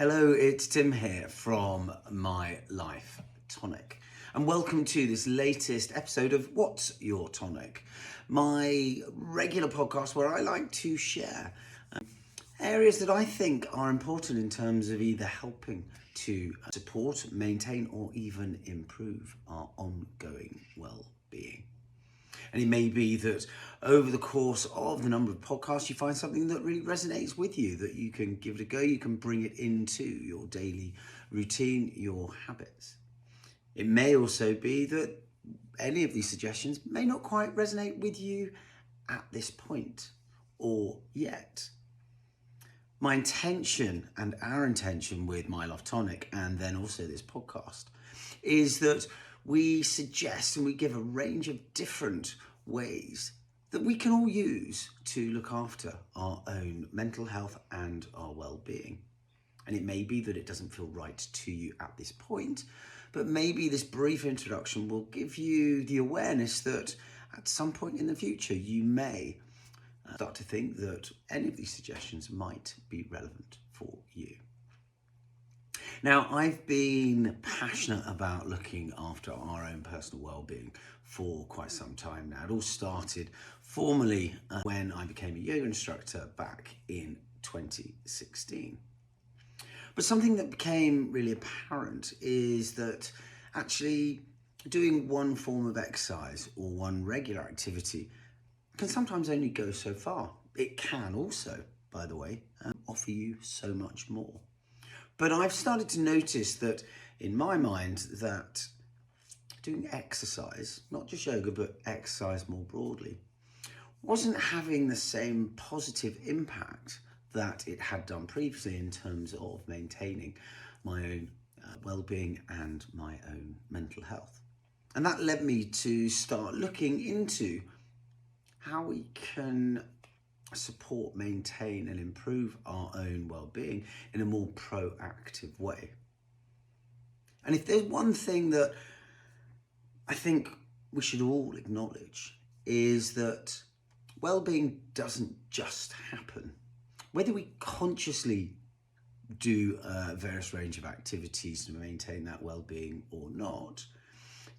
Hello, it's Tim here from My Life Tonic, and welcome to this latest episode of What's Your Tonic, my regular podcast where I like to share areas that I think are important in terms of either helping to support, maintain, or even improve our ongoing well-being. And it may be that over the course of the number of podcasts, you find something that really resonates with you, that you can give it a go, you can bring it into your daily routine, your habits. It may also be that any of these suggestions may not quite resonate with you at this point or yet. My intention and our intention with My Life Tonic and then also this podcast is that we suggest and we give a range of different ways that we can all use to look after our own mental health and our well-being. And it may be that it doesn't feel right to you at this point, but maybe this brief introduction will give you the awareness that at some point in the future you may start to think that any of these suggestions might be relevant for you. Now, I've been passionate about looking after our own personal well-being for quite some time now. It all started formally when I became a yoga instructor back in 2016. But something that became really apparent is that actually doing one form of exercise or one regular activity can sometimes only go so far. It can also, by the way, offer you so much more. But I've started to notice that in my mind that doing exercise, not just yoga, but exercise more broadly, wasn't having the same positive impact that it had done previously in terms of maintaining my own well-being and my own mental health. And that led me to start looking into how we can support, maintain and improve our own well-being in a more proactive way. And if there's one thing that I think we should all acknowledge is that well-being doesn't just happen. Whether we consciously do a various range of activities to maintain that well-being or not,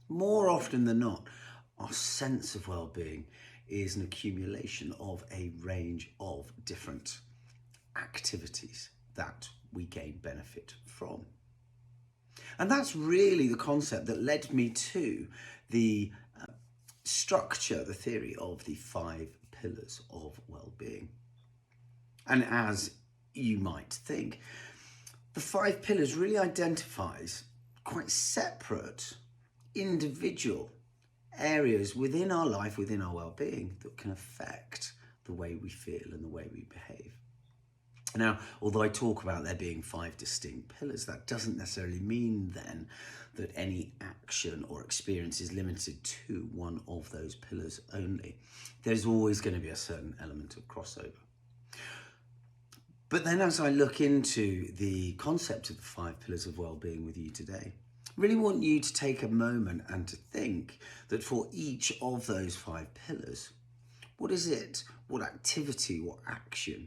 more often than not, our sense of well-being is an accumulation of a range of different activities that we gain benefit from. And that's really the concept that led me to the structure, the theory of the 5 pillars of well-being. And as you might think, the 5 pillars really identifies quite separate, individual areas within our life, within our well-being, that can affect the way we feel and the way we behave. Now, although I talk about there being 5 distinct pillars, that doesn't necessarily mean then that any action or experience is limited to one of those pillars only. There's always going to be a certain element of crossover. But then as I look into the concept of the 5 pillars of well-being with you today, really want you to take a moment and to think that for each of those 5 pillars, what is it, what activity, what action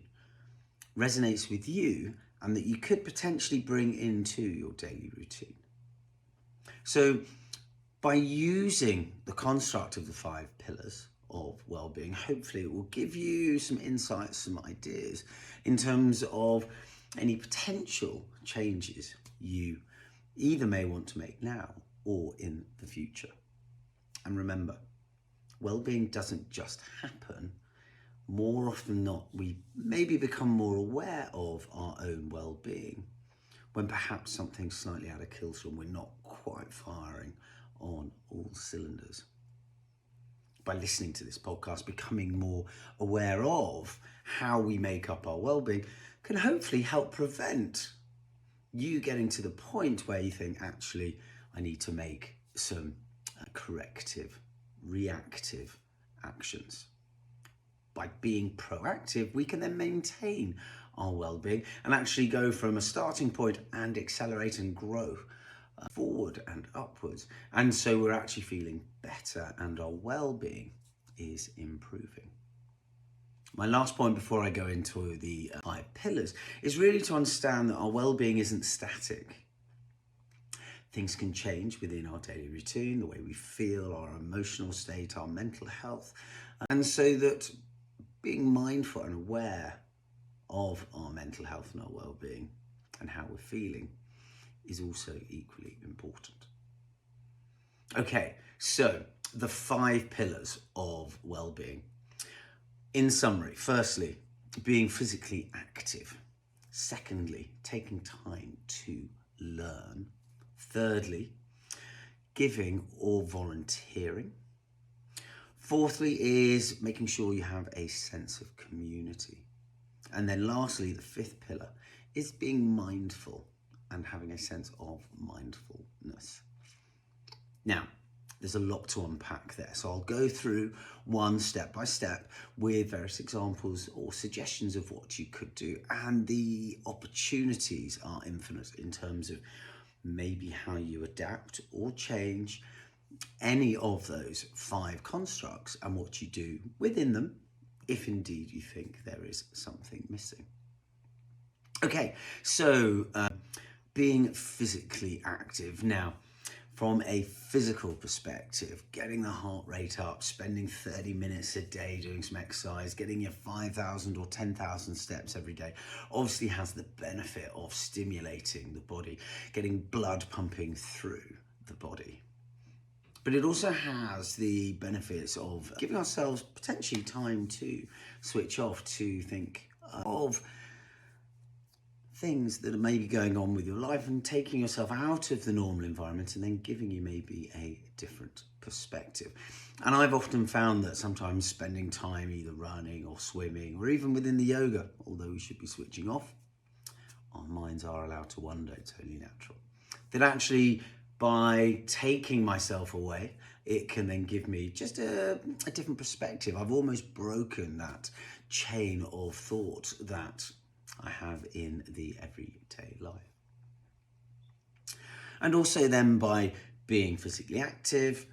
resonates with you and that you could potentially bring into your daily routine. So by using the construct of the 5 pillars of well-being, hopefully it will give you some insights, some ideas in terms of any potential changes you either may want to make now or in the future. And remember, well-being doesn't just happen. More often than not, we maybe become more aware of our own well-being when perhaps something's slightly out of kilter and we're not quite firing on all cylinders. By listening to this podcast, becoming more aware of how we make up our well-being can hopefully help prevent you getting to the point where you think, actually, I need to make some corrective, reactive actions. By being proactive, we can then maintain our well-being and actually go from a starting point and accelerate and grow forward and upwards. And so we're actually feeling better and our well-being is improving. My last point before I go into the 5 pillars is really to understand that our well-being isn't static. Things can change within our daily routine, the way we feel, our emotional state, our mental health. And so that being mindful and aware of our mental health and our well-being and how we're feeling is also equally important. Okay, so the 5 pillars of well-being. In summary, firstly, being physically active. Secondly, taking time to learn. Thirdly, giving or volunteering. Fourthly is making sure you have a sense of community. And then lastly, the 5th pillar is being mindful and having a sense of mindfulness. Now, there's a lot to unpack there, so I'll go through one step by step with various examples or suggestions of what you could do, and the opportunities are infinite in terms of maybe how you adapt or change any of those 5 constructs and what you do within them, if indeed you think there is something missing. Okay, so being physically active. Now, from a physical perspective, getting the heart rate up, spending 30 minutes a day doing some exercise, getting your 5,000 or 10,000 steps every day obviously has the benefit of stimulating the body, getting blood pumping through the body. But it also has the benefits of giving ourselves potentially time to switch off, to think of things that are maybe going on with your life and taking yourself out of the normal environment and then giving you maybe a different perspective. And I've often found that sometimes spending time either running or swimming or even within the yoga, although we should be switching off, our minds are allowed to wander, it's only natural. That actually by taking myself away, it can then give me just a different perspective. I've almost broken that chain of thought that I have in the everyday life. And also then by being physically active,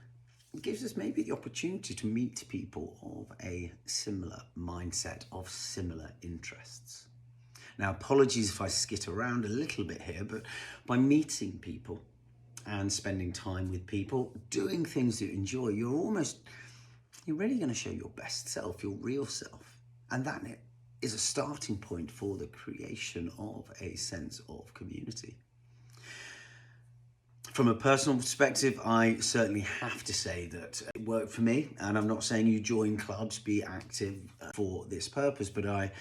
it gives us maybe the opportunity to meet people of a similar mindset, of similar interests. Now, apologies if I skit around a little bit here, but by meeting people and spending time with people, doing things that you enjoy, you're really going to show your best self, your real self. And that is a starting point for the creation of a sense of community. From a personal perspective, I certainly have to say that it worked for me, and I'm not saying you join clubs, be active for this purpose, but I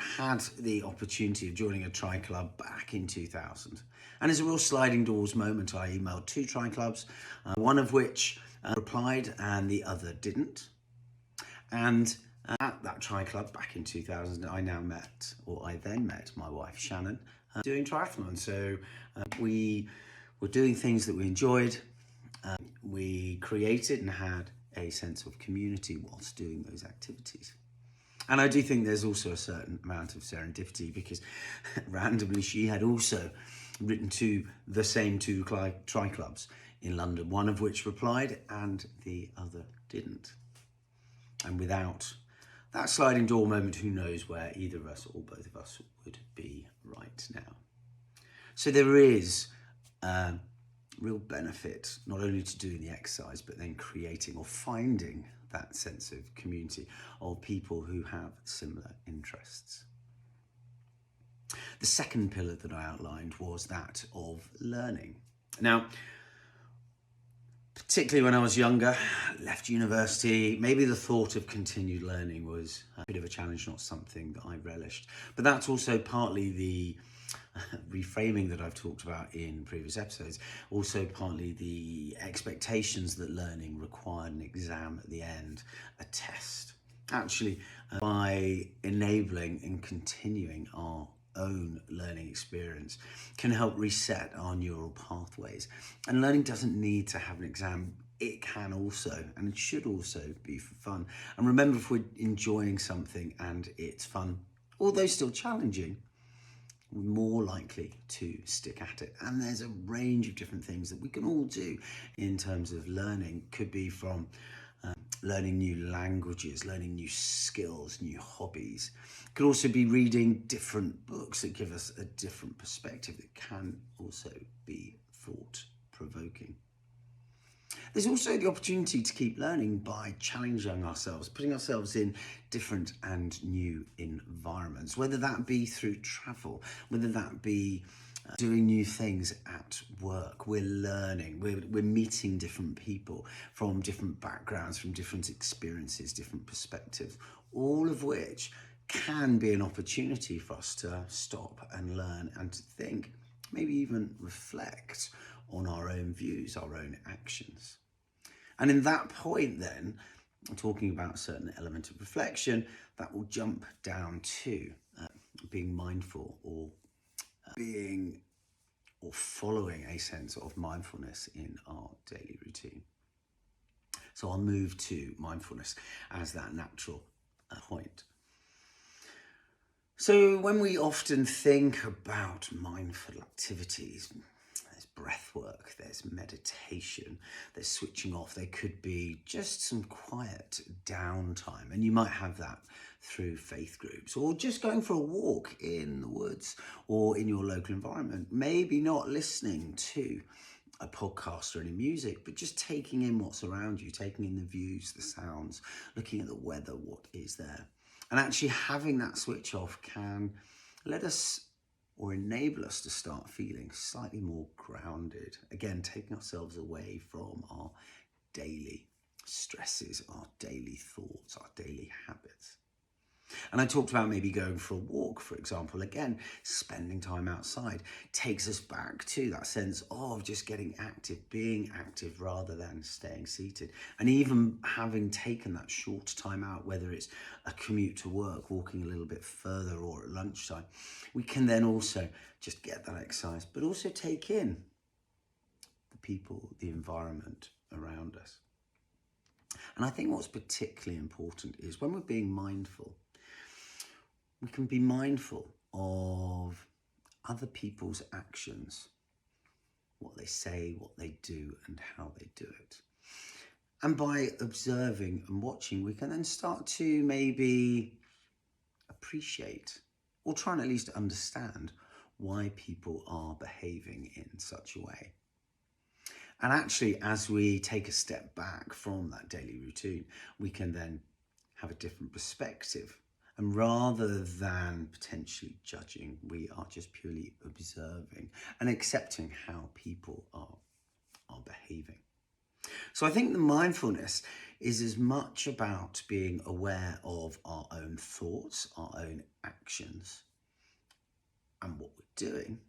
had the opportunity of joining a tri club back in 2000. And as a real sliding doors moment, I emailed 2 tri clubs, one of which replied and the other didn't. And at that tri club back in 2000, I then met my wife Shannon doing triathlon. So we were doing things that we enjoyed. We created and had a sense of community whilst doing those activities. And I do think there's also a certain amount of serendipity, because randomly she had also written to the same 2 tri clubs in London, one of which replied and the other didn't. And without that sliding door moment, who knows where either of us or both of us would be right now. So there is real benefit not only to doing the exercise, but then creating or finding that sense of community of people who have similar interests. The second pillar that I outlined was that of learning. Now, particularly when I was younger, left university, maybe the thought of continued learning was a bit of a challenge, not something that I relished. But that's also partly the reframing that I've talked about in previous episodes, also partly the expectations that learning required an exam at the end, a test. Actually, by enabling and continuing our own learning experience can help reset our neural pathways. And learning doesn't need to have an exam. It can also, and it should also, be for fun. And remember, if we're enjoying something and it's fun, although still challenging, we're more likely to stick at it. And there's a range of different things that we can all do in terms of learning. Could be from learning new languages, learning new skills, new hobbies. It could also be reading different books that give us a different perspective that can also be thought-provoking. There's also the opportunity to keep learning by challenging ourselves, putting ourselves in different and new environments, whether that be through travel, whether that be doing new things at work. We're learning, we're meeting different people from different backgrounds, from different experiences, different perspectives, all of which can be an opportunity for us to stop and learn and to think, maybe even reflect on our own views, our own actions. And in that point then, talking about a certain element of reflection, that will jump down to being mindful or being or following a sense of mindfulness in our daily routine. So I'll move to mindfulness as that natural point. So when we often think about mindful activities, there's breath work, there's meditation, there's switching off. There could be just some quiet downtime, and you might have that through faith groups or just going for a walk in the woods or in your local environment. Maybe not listening to a podcast or any music, but just taking in what's around you, taking in the views, the sounds, looking at the weather, what is there. And actually having that switch off can let us or enable us to start feeling slightly more grounded. Again, taking ourselves away from our daily stresses, our daily thoughts, our daily habits. And I talked about maybe going for a walk, for example. Again, spending time outside takes us back to that sense of just getting active, being active rather than staying seated. And even having taken that short time out, whether it's a commute to work, walking a little bit further or at lunchtime, we can then also just get that exercise, but also take in the people, the environment around us. And I think what's particularly important is when we're being mindful, we can be mindful of other people's actions, what they say, what they do, and how they do it. And by observing and watching, we can then start to maybe appreciate or try and at least understand why people are behaving in such a way. And actually, as we take a step back from that daily routine, we can then have a different perspective. And rather than potentially judging, we are just purely observing and accepting how people are behaving. So I think the mindfulness is as much about being aware of our own thoughts, our own actions, and what we're doing,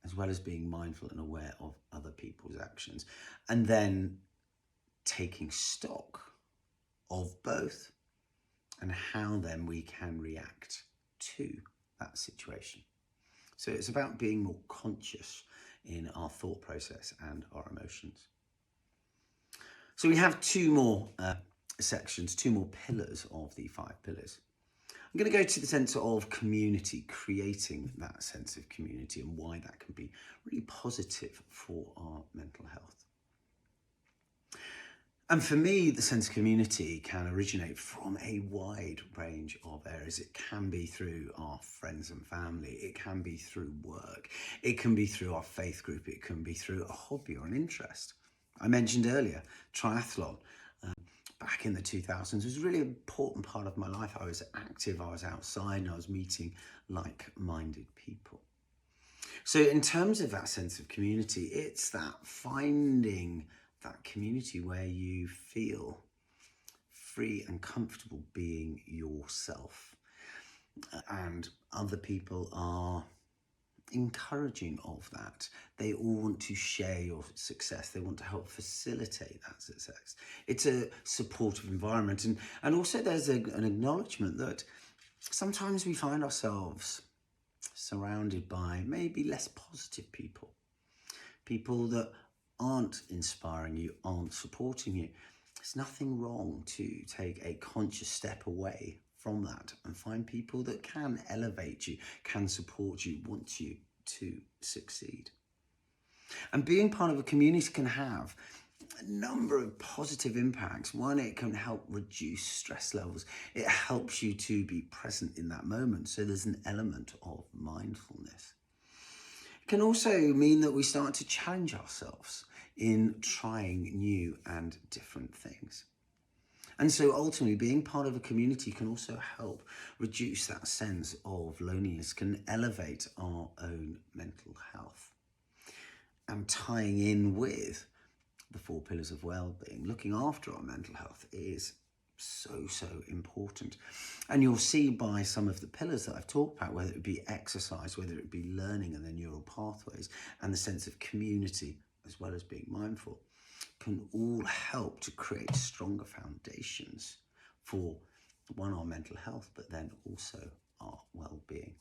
as well as being mindful and aware of other people's actions, and then taking stock of both and how then we can react to that situation. So it's about being more conscious in our thought process and our emotions. So we have two more sections, two more pillars of the 5 pillars. I'm going to go to the sense of community, creating that sense of community and why that can be really positive for our mental health. And for me, the sense of community can originate from a wide range of areas. It can be through our friends and family. It can be through work. It can be through our faith group. It can be through a hobby or an interest. I mentioned earlier, triathlon. Back in the 2000s, it was a really important part of my life. I was active, I was outside, and I was meeting like-minded people. So in terms of that sense of community, it's that finding that community where you feel free and comfortable being yourself, and other people are encouraging of that. They all want to share your success. They want to help facilitate that success. It's a supportive environment, and also there's an acknowledgement that sometimes we find ourselves surrounded by maybe less positive people that aren't inspiring you, aren't supporting you. There's nothing wrong to take a conscious step away from that and find people that can elevate you, can support you, want you to succeed. And being part of a community can have a number of positive impacts. One, it can help reduce stress levels. It helps you to be present in that moment. So there's an element of mindfulness. It can also mean that we start to challenge ourselves in trying new and different things. And so ultimately being part of a community can also help reduce that sense of loneliness, can elevate our own mental health. And tying in with the 4 pillars of well-being, looking after our mental health is so important. And you'll see by some of the pillars that I've talked about, whether it be exercise, whether it be learning and the neural pathways, and the sense of community, as well as being mindful, can all help to create stronger foundations for, one, our mental health, but then also our well-being.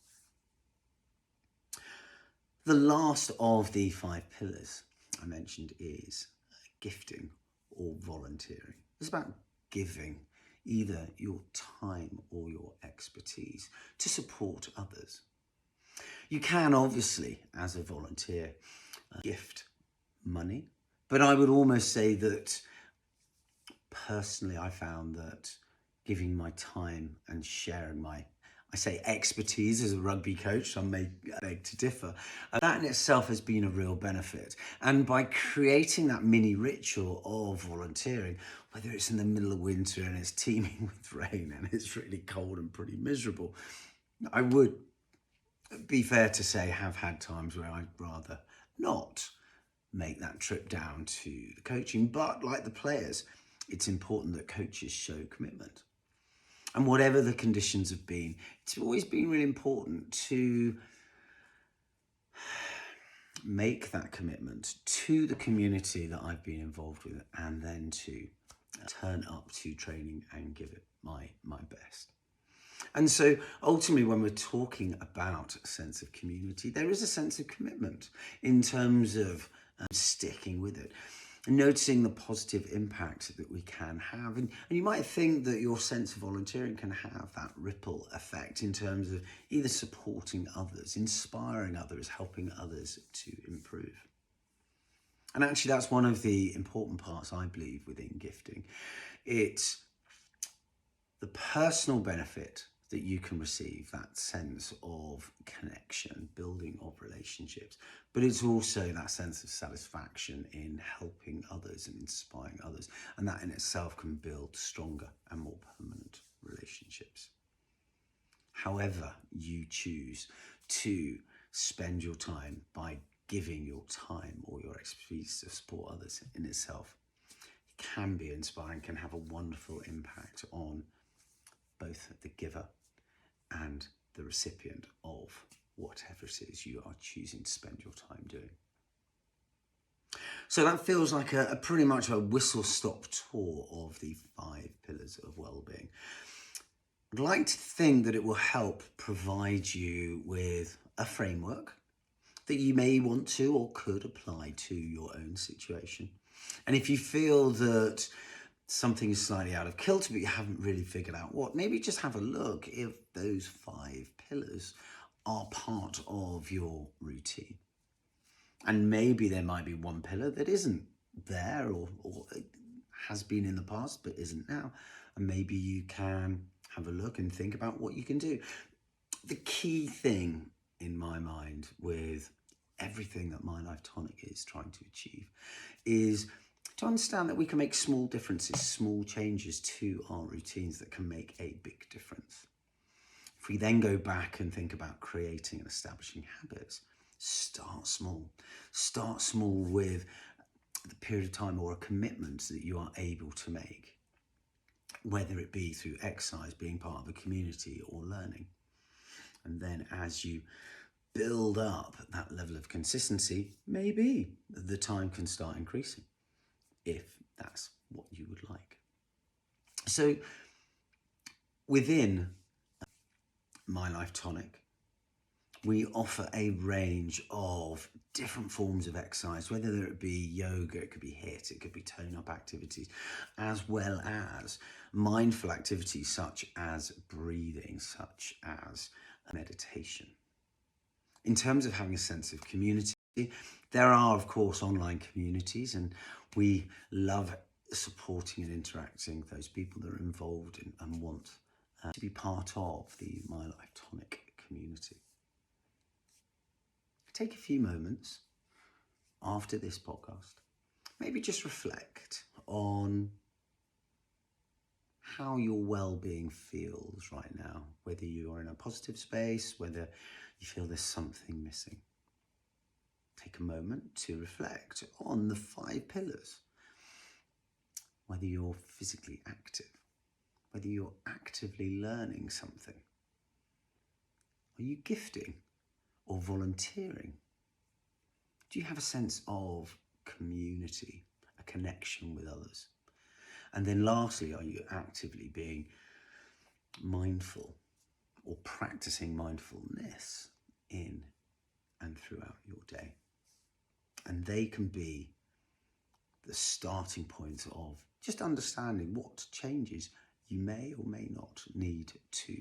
The last of the 5 pillars I mentioned is gifting or volunteering. It's about giving either your time or your expertise to support others. You can obviously, as a volunteer, gift money, but I would almost say that personally I found that giving my time and sharing my, I say expertise as a rugby coach, so I may beg to differ, that in itself has been a real benefit. And by creating that mini ritual of volunteering, whether it's in the middle of winter and it's teeming with rain and it's really cold and pretty miserable, I would be fair to say have had times where I'd rather not make that trip down to the coaching. But like the players, it's important that coaches show commitment. And whatever the conditions have been, it's always been really important to make that commitment to the community that I've been involved with, and then to turn up to training and give it my best. And so ultimately, when we're talking about a sense of community, there is a sense of commitment in terms of sticking with it, and noticing the positive impact that we can have. And you might think that your sense of volunteering can have that ripple effect in terms of either supporting others, inspiring others, helping others to improve. And actually, that's one of the important parts, I believe, within gifting. It's the personal benefit that you can receive, that sense of connection, building of relationships, but it's also that sense of satisfaction in helping others and inspiring others. And that in itself can build stronger and more permanent relationships. However you choose to spend your time by giving your time or your expertise to support others in itself, it can be inspiring, can have a wonderful impact on both the giver and the recipient of whatever it is you are choosing to spend your time doing. So that feels like a pretty much a whistle-stop tour of the 5 pillars of well-being. I'd like to think that it will help provide you with a framework that you may want to or could apply to your own situation. And if you feel that something is slightly out of kilter, but you haven't really figured out what, maybe just have a look if those 5 pillars are part of your routine. And maybe there might be one pillar that isn't there or has been in the past but isn't now. And maybe you can have a look and think about what you can do. The key thing in my mind with everything that My Life Tonic is trying to achieve is to understand that we can make small differences, small changes to our routines that can make a big difference. If we then go back and think about creating and establishing habits, start small. Start small with the period of time or a commitment that you are able to make, whether it be through exercise, being part of a community, or learning. And then as you build up that level of consistency, maybe the time can start increasing, if that's what you would like. So within My Life Tonic, we offer a range of different forms of exercise, whether it be yoga, it could be HIIT, it could be tone-up activities, as well as mindful activities such as breathing, such as meditation. In terms of having a sense of community, There are, of course, online communities, and we love supporting and interacting with those people that are involved in, and want to be part of the My Life Tonic community. Take a few moments after this podcast, maybe just reflect on how your well-being feels right now, whether you are in a positive space, whether you feel there's something missing. Take a moment to reflect on the 5 pillars, whether you're physically active, whether you're actively learning something. Are you gifting or volunteering? Do you have a sense of community, a connection with others? And then lastly, are you actively being mindful or practicing mindfulness in and throughout your day? And they can be the starting point of just understanding what changes you may or may not need to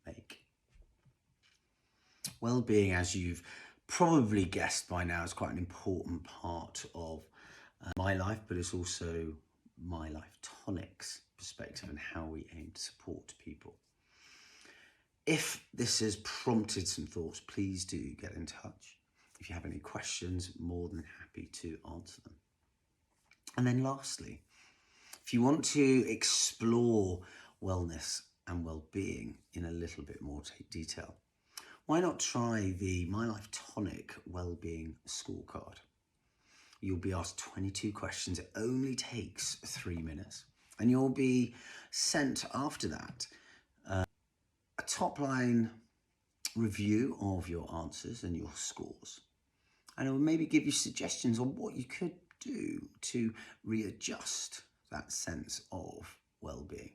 make. Well-being, as you've probably guessed by now, is quite an important part of my life, but it's also My Life Tonic's perspective and how we aim to support people. If this has prompted some thoughts, please do get in touch. If you have any questions, more than happy to answer them. And then lastly, if you want to explore wellness and well-being in a little bit more detail, why not try the My Life Tonic Wellbeing Scorecard? You'll be asked 22 questions. It only takes 3 minutes. And you'll be sent after that a top-line review of your answers and your scores. And it will maybe give you suggestions on what you could do to readjust that sense of well-being.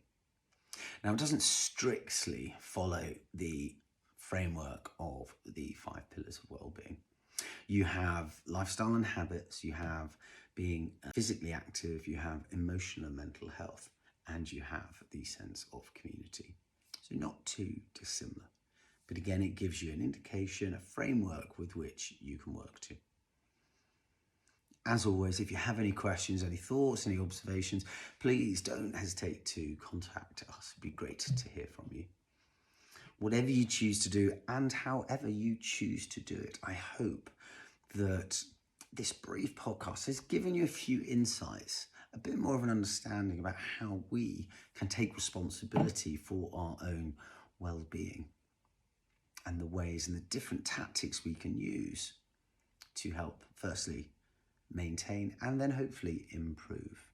Now, it doesn't strictly follow the framework of the 5 pillars of well-being. You have lifestyle and habits, you have being physically active, you have emotional and mental health, and you have the sense of community. So not too dissimilar. But again, it gives you an indication, a framework with which you can work to. As always, if you have any questions, any thoughts, any observations, please don't hesitate to contact us. It'd be great to hear from you. Whatever you choose to do and however you choose to do it, I hope that this brief podcast has given you a few insights, a bit more of an understanding about how we can take responsibility for our own well-being and the ways and the different tactics we can use to help, firstly, maintain and then hopefully improve.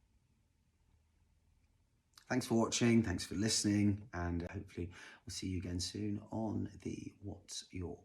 Thanks for watching, thanks for listening, and hopefully we'll see you again soon on the What's Your